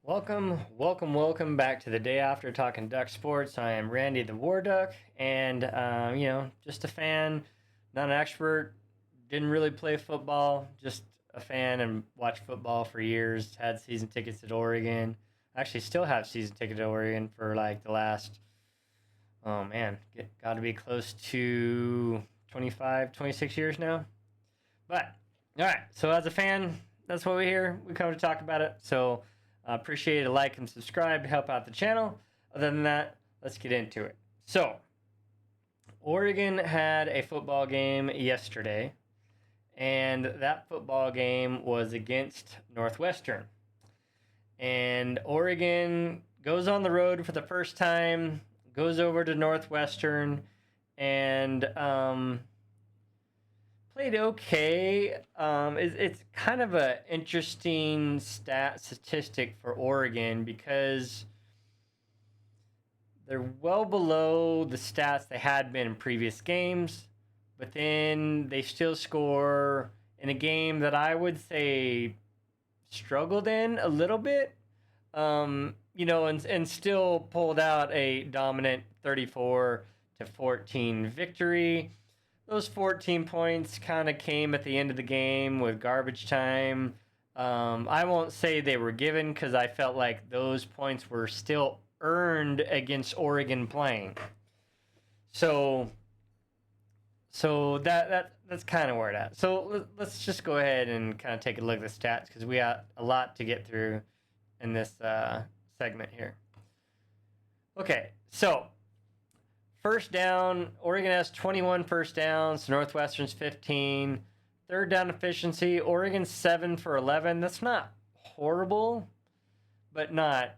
Welcome back to the day after talking Duck sports. I am Randy the War Duck, and just a fan, not an expert. Didn't really play football, just a fan and watched football for years. Had season tickets at Oregon. Actually, still have season tickets at Oregon for like the last, oh man, got to be close to 25, 26 years now. But all right, so as a fan, that's what we're here. We come to talk about it. So appreciate a like and subscribe to help out the channel. Other than that, let's get into it. So Oregon had a football game yesterday, and that football game was against Northwestern. And Oregon goes on the road for the first time, goes over to Northwestern, and played okay. It's kind of an interesting statistic for Oregon because they're well below the stats they had been in previous games, but then they still score in a game that I would say struggled in a little bit, and still pulled out a dominant 34-14 victory. Those 14 points kind of came at the end of the game with garbage time. I won't say they were given because I felt like those points were still earned against Oregon playing. So that's kind of where it at. So let's just go ahead and kind of take a look at the stats because we got a lot to get through in this segment here. Okay, so first down, Oregon has 21 first downs, Northwestern's 15. Third down efficiency, Oregon's 7 for 11. That's not horrible, but not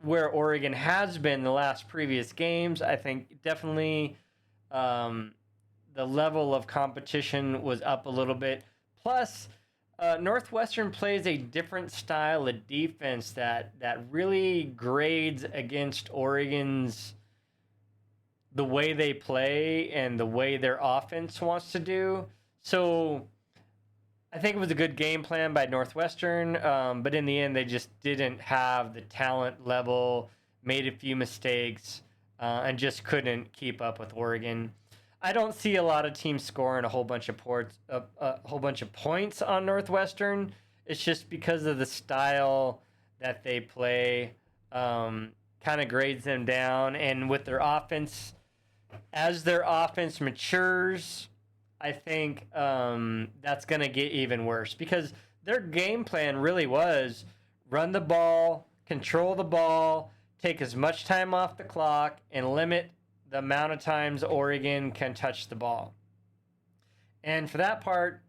where Oregon has been the last previous games. I think definitely the level of competition was up a little bit. Plus, Northwestern plays a different style of defense that really grades against Oregon's the way they play and the way their offense wants to do. So I think it was a good game plan by Northwestern, but in the end, they just didn't have the talent level, made a few mistakes, and just couldn't keep up with Oregon. I don't see a lot of teams scoring a whole bunch of points on Northwestern. It's just because of the style that they play, kind of grades them down, and with their offense. As their offense matures, I think that's going to get even worse because their game plan really was run the ball, control the ball, take as much time off the clock, and limit the amount of times Oregon can touch the ball. And for that part,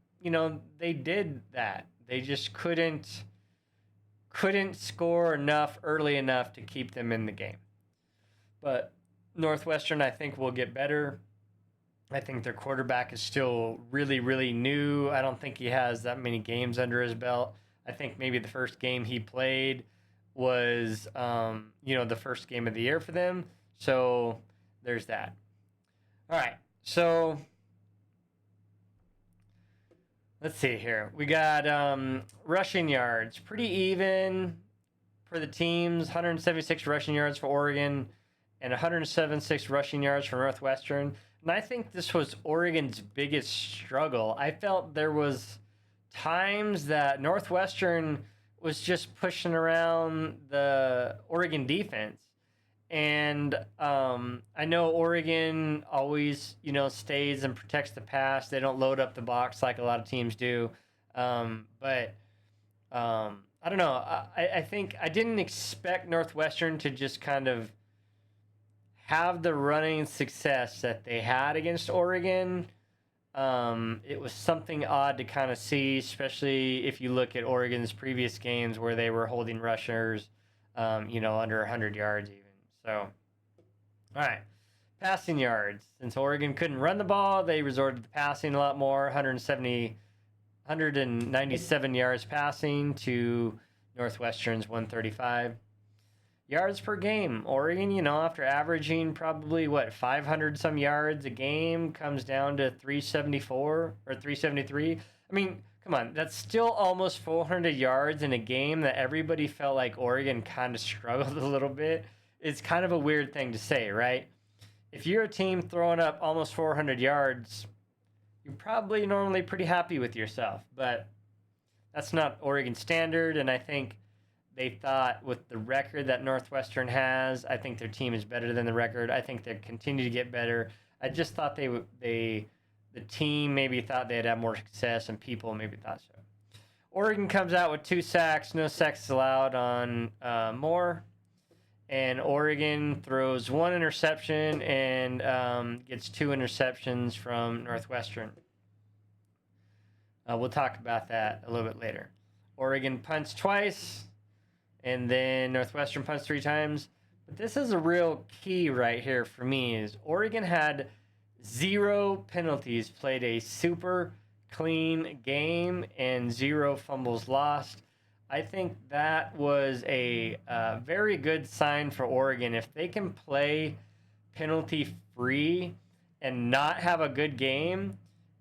they did that. They just couldn't score enough early enough to keep them in the game. But Northwestern, I think, will get better. I think their quarterback is still really, really new. I don't think he has that many games under his belt. I think maybe the first game he played was, the first game of the year for them. So there's that. All right. So let's see here. We got rushing yards. Pretty even for the teams. 176 rushing yards for Oregon and 176 rushing yards for Northwestern. And I think this was Oregon's biggest struggle. I felt there was times that Northwestern was just pushing around the Oregon defense. And I know Oregon always, stays and protects the pass. They don't load up the box like a lot of teams do. But I don't know. I think I didn't expect Northwestern to just kind of have the running success that they had against Oregon. It was something odd to kind of see, especially if you look at Oregon's previous games where they were holding rushers, under 100 yards even. So, all right, passing yards. Since Oregon couldn't run the ball, they resorted to passing a lot more, 197 yards passing to Northwestern's 135. Yards per game. Oregon, after averaging probably 500 some yards a game, comes down to 374 or 373. I mean, come on, that's still almost 400 yards in a game that everybody felt like Oregon kind of struggled a little bit. It's kind of a weird thing to say, right? If you're a team throwing up almost 400 yards, you're probably normally pretty happy with yourself, but that's not Oregon standard, and I think they thought with the record that Northwestern has, I think their team is better than the record. I think they continue to get better. I just thought the team maybe thought they'd have more success, and people maybe thought so. Oregon comes out with 2 sacks, no sacks allowed on Moore, and Oregon throws 1 interception and gets 2 interceptions from Northwestern. We'll talk about that a little bit later. Oregon punts twice, and then Northwestern punts 3 times. But this is a real key right here for me is Oregon had 0 penalties, played a super clean game, and 0 fumbles lost. I think that was a very good sign for Oregon. If they can play penalty-free and not have a good game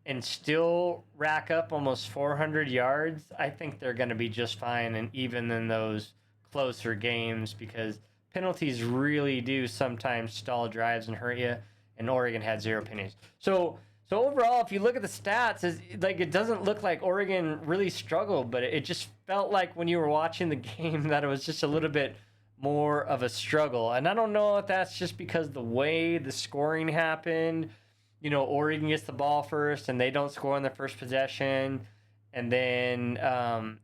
and still rack up almost 400 yards, I think they're going to be just fine, and even in those closer games, because penalties really do sometimes stall drives and hurt you, and Oregon had 0 penalties. So overall, if you look at the stats, it doesn't look like Oregon really struggled, but it just felt like when you were watching the game that it was just a little bit more of a struggle. And I don't know if that's just because the way the scoring happened. Oregon gets the ball first, and they don't score on the first possession. And then,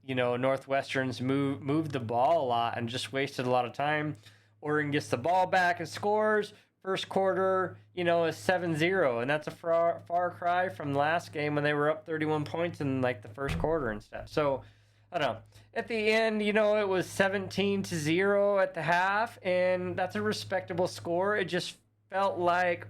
Northwestern's moved the ball a lot and just wasted a lot of time. Oregon gets the ball back and scores. First quarter, is 7-0, and that's a far cry from last game when they were up 31 points in the first quarter and stuff. So, I don't know. At the end, it was 17-0 at the half, and that's a respectable score. It just felt like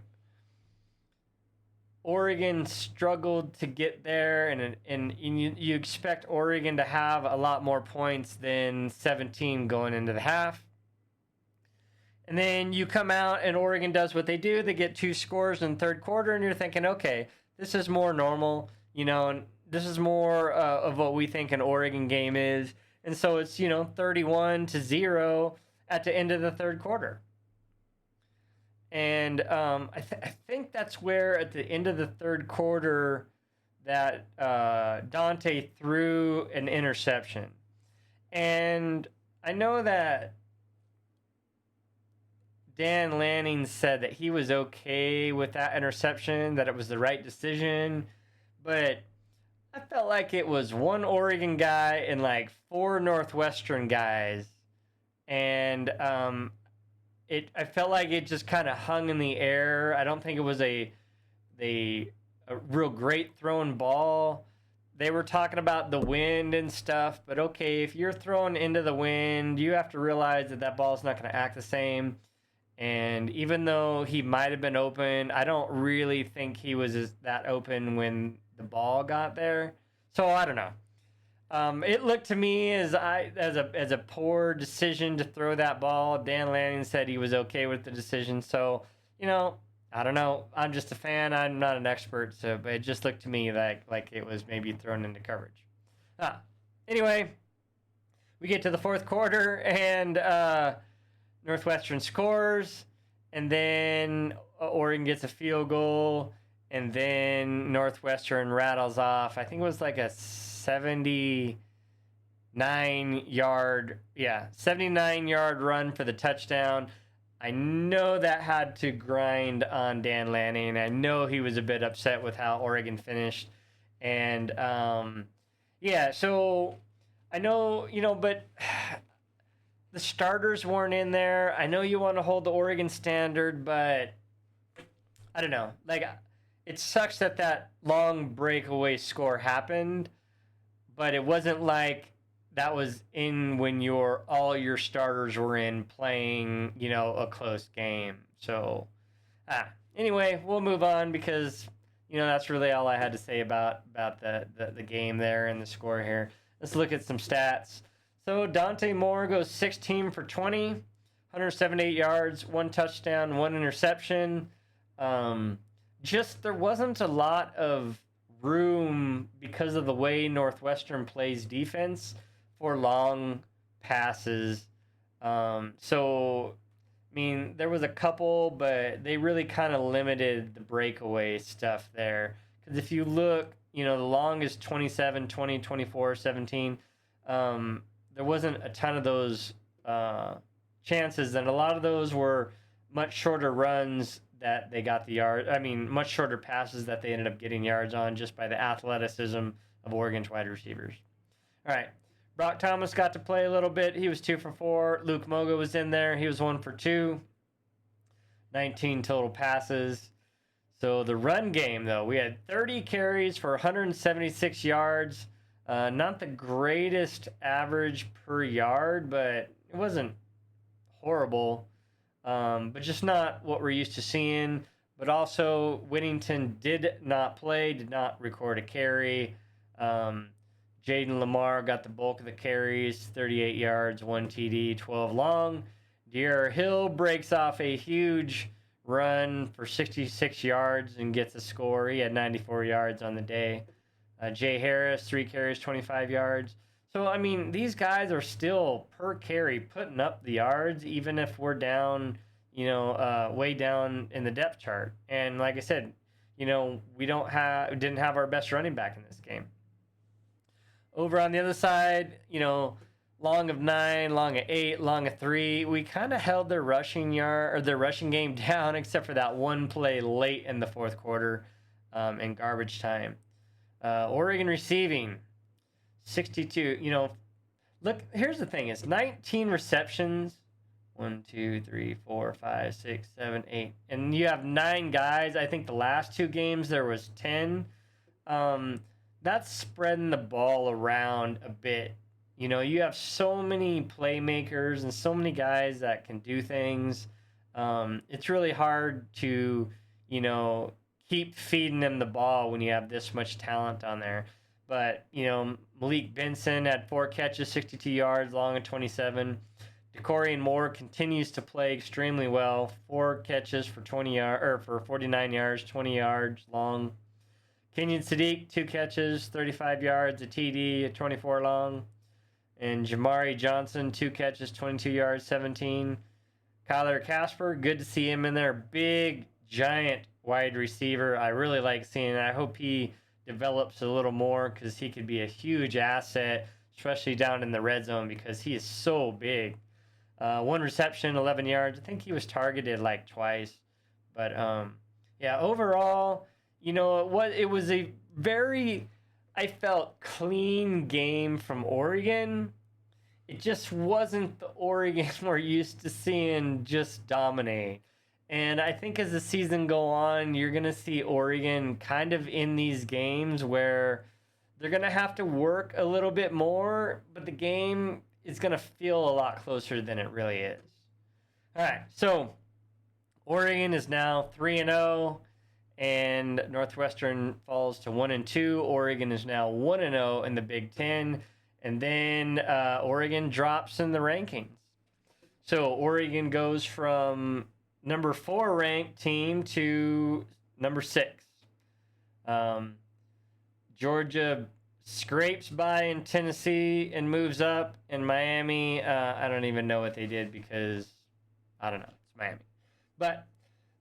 Oregon struggled to get there, and you expect Oregon to have a lot more points than 17 going into the half. And then you come out and Oregon does what they do. They get 2 scores in the third quarter, and you're thinking, okay, this is more normal, and this is more of what we think an Oregon game is. And so it's, 31-0 at the end of the third quarter. And I think that's where at the end of the third quarter that Dante threw an interception. And I know that Dan Lanning said that he was okay with that interception, that it was the right decision, but I felt like it was 1 Oregon guy and 4 Northwestern guys, and I felt like it just kind of hung in the air. I don't think it was a real great thrown ball. They were talking about the wind and stuff, but okay, if you're throwing into the wind, you have to realize that ball's not going to act the same. And even though he might have been open, I don't really think he was that open when the ball got there. So I don't know. It looked to me as a poor decision to throw that ball. Dan Lanning said he was okay with the decision. So, I don't know. I'm just a fan. I'm not an expert. So, but it just looked to me like it was maybe thrown into coverage. Anyway, we get to the fourth quarter, and Northwestern scores, and then Oregon gets a field goal, and then Northwestern rattles off. I think it was a 79-yard run for the touchdown. I know that had to grind on Dan Lanning. I know he was a bit upset with how Oregon finished. And, so I know, but the starters weren't in there. I know you want to hold the Oregon standard, but I don't know. It sucks that long breakaway score happened, but it wasn't like that was in when all your starters were in playing, a close game. So, anyway, we'll move on because, that's really all I had to say about the game there and the score here. Let's look at some stats. So Dante Moore goes 16 for 20, 178 yards, 1 touchdown, 1 interception. There wasn't a lot of room because of the way Northwestern plays defense for long passes. So, I mean, there was a couple, but they really kind of limited the breakaway stuff there. Because if you look, the long is 27, 20, 24, 17. There wasn't a ton of those chances, and a lot of those were much shorter runs that they got the yard. I mean, much shorter passes that they ended up getting yards on just by the athleticism of Oregon's wide receivers. All right. Brock Thomas got to play a little bit. He was 2 for 4. Luke Moga was in there. He was 1 for 2. 19 total passes. So the run game, though, we had 30 carries for 176 yards. Not the greatest average per yard, but it wasn't horrible. But just not what we're used to seeing. But also, Whittington did not record a carry. Jaden Lamar got the bulk of the carries, 38 yards, 1 TD, 12 long. De'Ara Hill breaks off a huge run for 66 yards and gets a score. He had 94 yards on the day. Jay Harris, 3 carries, 25 yards. So, I mean, these guys are still per carry putting up the yards, even if we're down, way down in the depth chart. And like I said, we didn't have our best running back in this game. Over on the other side, long of 9, long of 8, long of 3. We kind of held their rushing game down, except for that one play late in the fourth quarter, in garbage time. Oregon receiving, 62. Look, here's the thing: it's 19 receptions. 1, 2, 3, 4, 5, 6, 7, 8, and you have 9 guys. I think the last 2 games there was 10. That's spreading the ball around a bit. You have so many playmakers and so many guys that can do things. It's really hard to, keep feeding them the ball when you have this much talent on there. But, Malik Benson had 4 catches, 62 yards, long of 27. DeCorian Moore continues to play extremely well. 4 catches for 49 yards, 20 yards long. Kenyon Sadiq, 2 catches, 35 yards, a TD, a 24 long. And Jamari Johnson, 2 catches, 22 yards, 17. Kyler Casper, good to see him in there. Big, giant wide receiver. I really like seeing it. I hope he develops a little more because he could be a huge asset, especially down in the red zone because he is so big. 1 reception, 11 yards. I think he was targeted like twice. But, overall, it was a very, I felt, clean game from Oregon. It just wasn't the Oregon we're used to seeing just dominate. And I think as the season go on, you're going to see Oregon kind of in these games where they're going to have to work a little bit more, but the game is going to feel a lot closer than it really is. All right, so Oregon is now 3-0. And Northwestern falls to 1-2. Oregon is now 1-0 in the Big 10. And then Oregon drops in the rankings. So Oregon goes from number 4 ranked team to number 6. Georgia scrapes by in Tennessee and moves up. And Miami, I don't even know what they did because, I don't know, it's Miami. But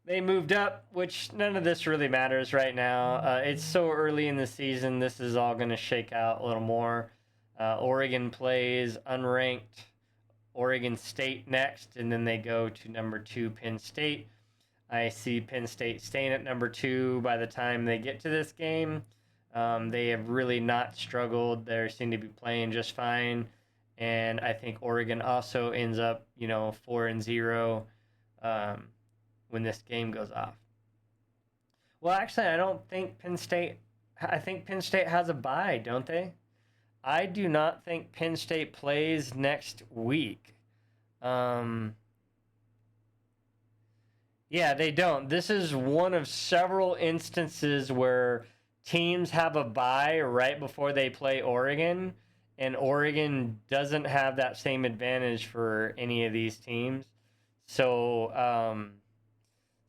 they moved up, which none of this really matters right now. It's so early in the season. This is all going to shake out a little more. Oregon plays unranked Oregon State next, and then they go to number 2 Penn State. I see Penn State staying at number 2 by the time they get to this game. They have really not struggled. They seem to be playing just fine. And I think Oregon also ends up, 4-0. When this game goes off. Well, actually, I think Penn State has a bye, don't they? I do not think Penn State plays next week. Yeah, they don't. This is one of several instances where teams have a bye right before they play Oregon, and Oregon doesn't have that same advantage for any of these teams. So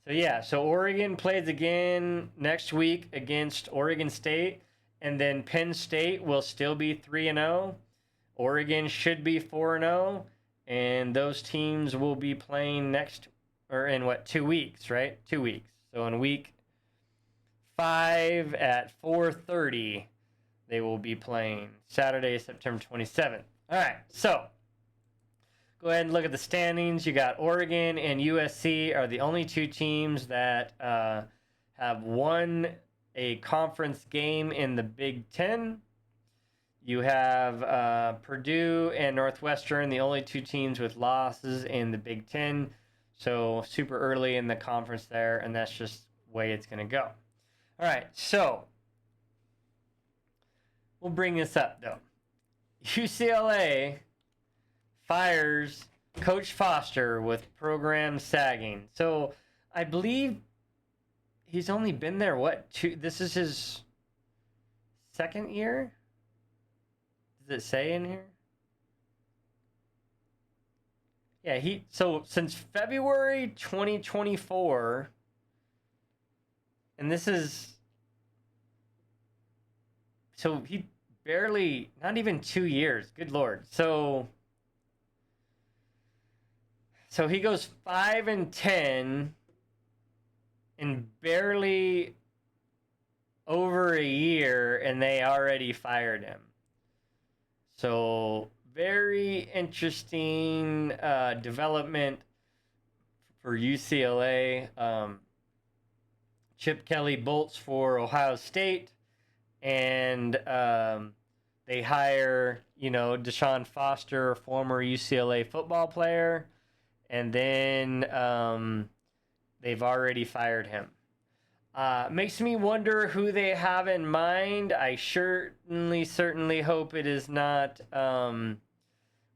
So yeah, so Oregon plays again next week against Oregon State, and then Penn State will still be 3-0. Oregon should be 4-0, and those teams will be playing next or in what 2 weeks, right? 2 weeks. So in week 5 at 4:30, they will be playing Saturday, September 27th. All right, so go ahead and look at the standings. You got Oregon and USC are the only two teams that have won a conference game in the Big 10. You have Purdue and Northwestern, the only two teams with losses in the Big 10. So super early in the conference there, and that's just the way it's going to go. All right, so we'll bring this up, though. UCLA fires Coach Foster with program sagging. So I believe he's only been there, this is his second year? Does it say in here? Yeah, so since February 2024, and this is, so he barely, not even 2 years, good Lord. So he goes 5-10 in barely over a year, and they already fired him. So very interesting development for UCLA. Chip Kelly bolts for Ohio State, and they hire, Deshaun Foster, former UCLA football player, and then they've already fired him. Makes me wonder who they have in mind. I certainly hope it is not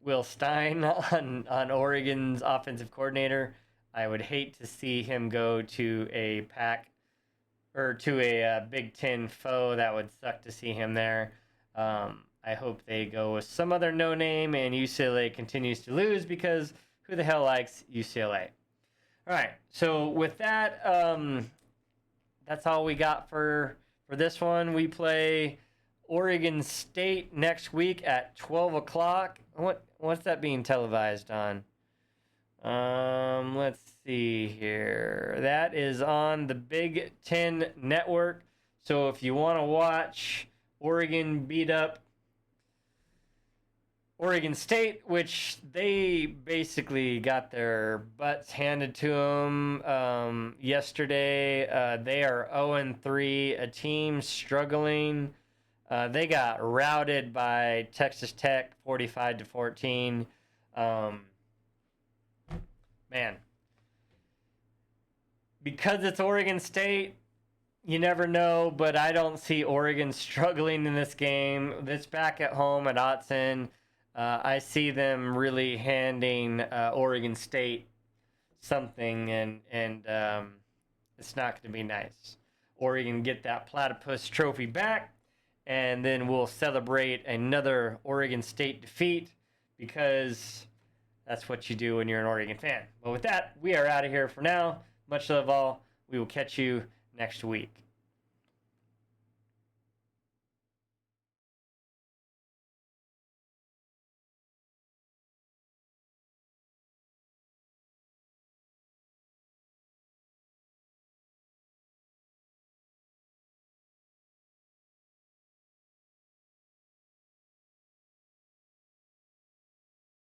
Will Stein on Oregon's offensive coordinator. I would hate to see him go to a Big 10 foe. That would suck to see him there. I hope they go with some other no name and UCLA continues to lose, because who the hell likes UCLA? All right, so with that, that's all we got for this one. We play Oregon State next week at 12 o'clock. What's that being televised on? Let's see here. That is on the Big 10 network. So if you want to watch Oregon beat up Oregon State, which they basically got their butts handed to them yesterday. They are 0-3, a team struggling. They got routed by Texas Tech 45-14. Man, because it's Oregon State, you never know, but I don't see Oregon struggling in this game. It's back at home at Autzen. I see them really handing Oregon State something, and it's not going to be nice. Oregon get that Platypus Trophy back, and then we'll celebrate another Oregon State defeat, because that's what you do when you're an Oregon fan. But with that, we are out of here for now. Much love all. We will catch you next week.